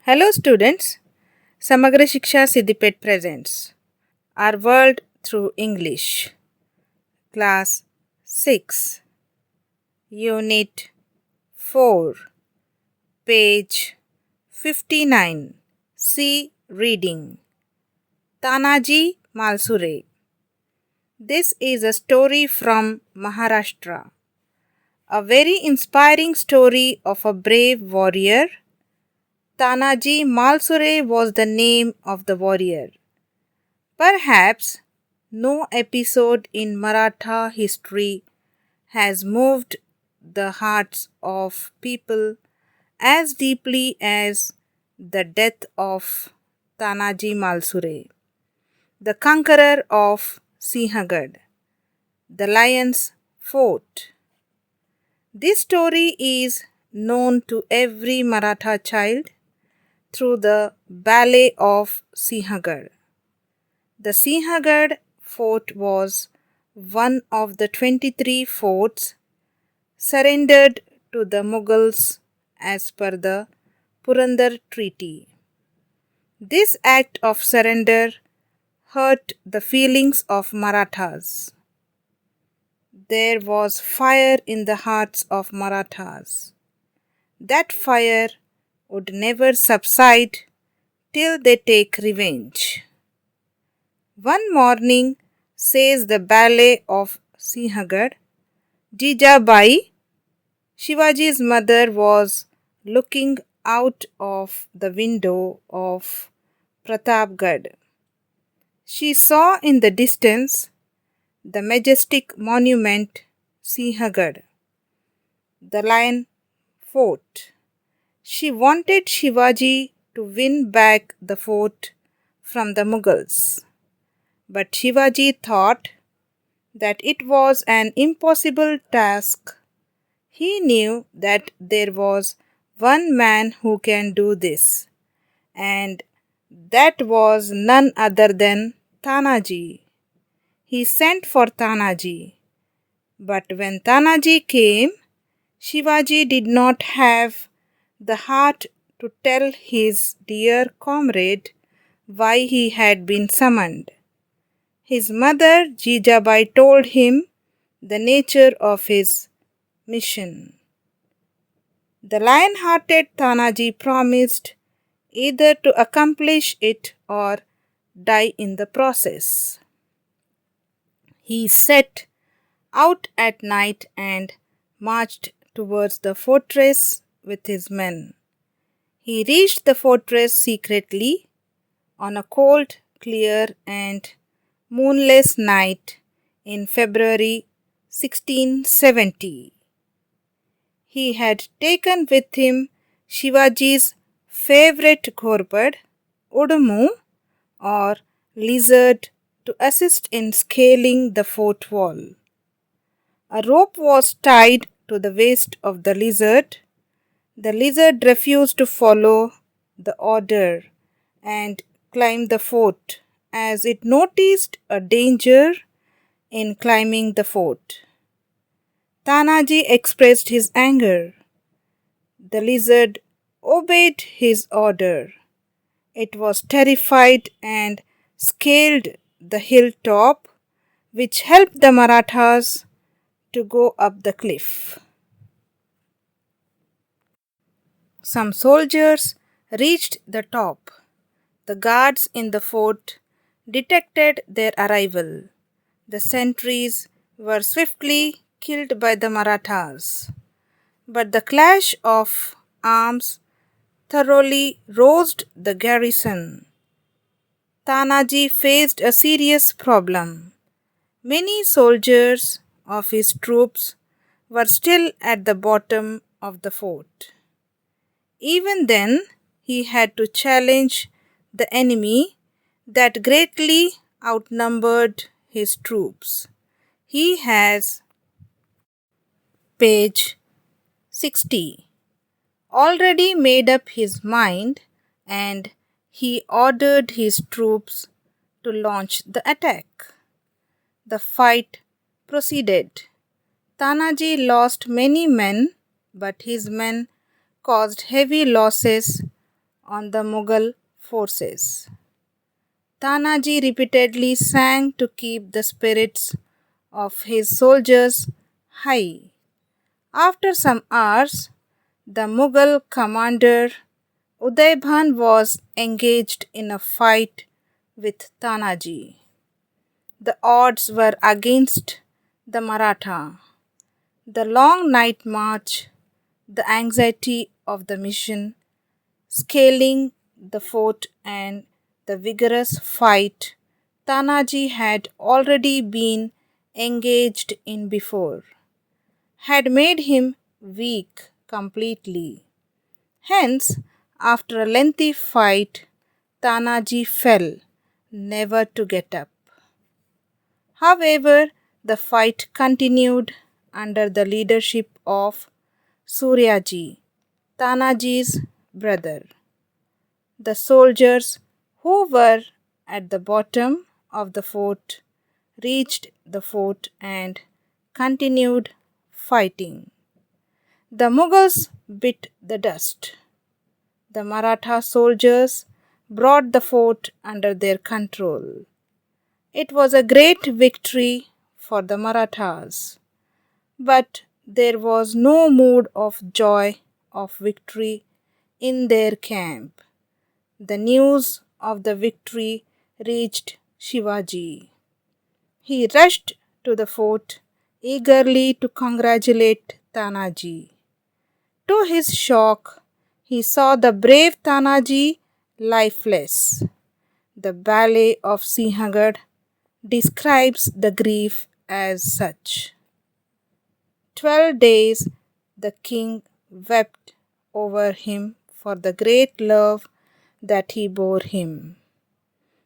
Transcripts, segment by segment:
Hello students, Samagra Shiksha Siddipet presents Our World Through English, Class 6, Unit 4, Page 59. C. Reading. Tanaji Malusare. This is a story from Maharashtra. A very inspiring story of a brave warrior. Tanaji Malusare was the name of the warrior. Perhaps no episode in Maratha history has moved the hearts of people as deeply as the death of Tanaji Malusare, the conqueror of Sinhagad, the Lion's Fort. This story is known to every Maratha child through the ballet of Sinhagad. The Sinhagad fort was one of the 23 forts surrendered to the Mughals as per the Purandar Treaty. This act of surrender hurt the feelings of Marathas. There was fire in the hearts of Marathas. That fire would never subside till they take revenge. One morning, says the ballet of Sinhagad, Jijabai, Shivaji's mother, was looking out of the window of Pratapgarh. She saw in the distance the majestic monument Sinhagad, the Lion Fort. She wanted Shivaji to win back the fort from the Mughals. But Shivaji thought that it was an impossible task. He knew that there was one man who can do this, and that was none other than Tanaji. He sent for Tanaji. But when Tanaji came, Shivaji did not have the heart to tell his dear comrade why he had been summoned. His mother Jijabai told him the nature of his mission. The lion-hearted Tanaji promised either to accomplish it or die in the process. He set out at night and marched towards the fortress with his men. He reached the fortress secretly on a cold, clear and moonless night in February 1670. He had taken with him Shivaji's favorite ghorpad, Udumu or lizard, to assist in scaling the fort wall. A rope was tied to the waist of the lizard. The lizard refused to follow the order and climb the fort, as it noticed a danger in climbing the fort. Tanaji expressed his anger. The lizard obeyed his order. It was terrified and scaled the hilltop, which helped the Marathas to go up the cliff. Some soldiers reached the top. The guards in the fort detected their arrival. The sentries were swiftly killed by the Marathas. But the clash of arms thoroughly roused the garrison. Tanaji faced a serious problem. Many soldiers of his troops were still at the bottom of the fort. Even then, he had to challenge the enemy that greatly outnumbered his troops. He has page 60 already made up his mind, and he ordered his troops to launch the attack. The fight proceeded. Tanaji lost many men, but his men caused heavy losses on the Mughal forces. Tanaji repeatedly sang to keep the spirits of his soldiers high. After some hours, the Mughal commander Udaybhan was engaged in a fight with Tanaji. The odds were against the Maratha. The long night march, the anxiety of the mission, scaling the fort, and the vigorous fight Tanaji had already been engaged in before had made him weak completely. Hence, after a lengthy fight, Tanaji fell, never to get up. However, the fight continued under the leadership of Suryaji, Tanaji's brother. The soldiers who were at the bottom of the fort reached the fort and continued fighting. The Mughals bit the dust. The Maratha soldiers brought the fort under their control. It was a great victory for the Marathas, but there was no mood of joy of victory in their camp. The news of the victory reached Shivaji. He rushed to the fort eagerly to congratulate Tanaji. To his shock, he saw the brave Tanaji lifeless. The ballet of Sinhagad describes the grief as such. 12 days the king wept over him for the great love that he bore him.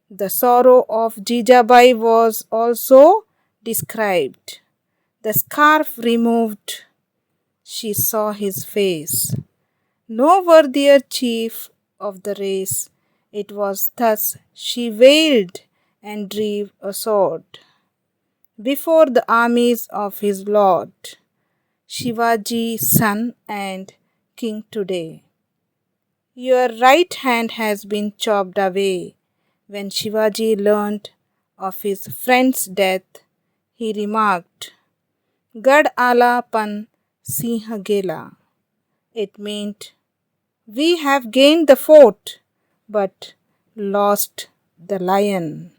The sorrow of Jijabai was also described. The scarf removed, she saw his face. No worthier chief of the race, it was thus she wailed and drew a sword before the armies of his lord, Shivaji, son and king today. Your right hand has been chopped away. When Shivaji learned of his friend's death, he remarked, Gad ala pan Sinha gela. It meant, we have gained the fort, but lost the lion.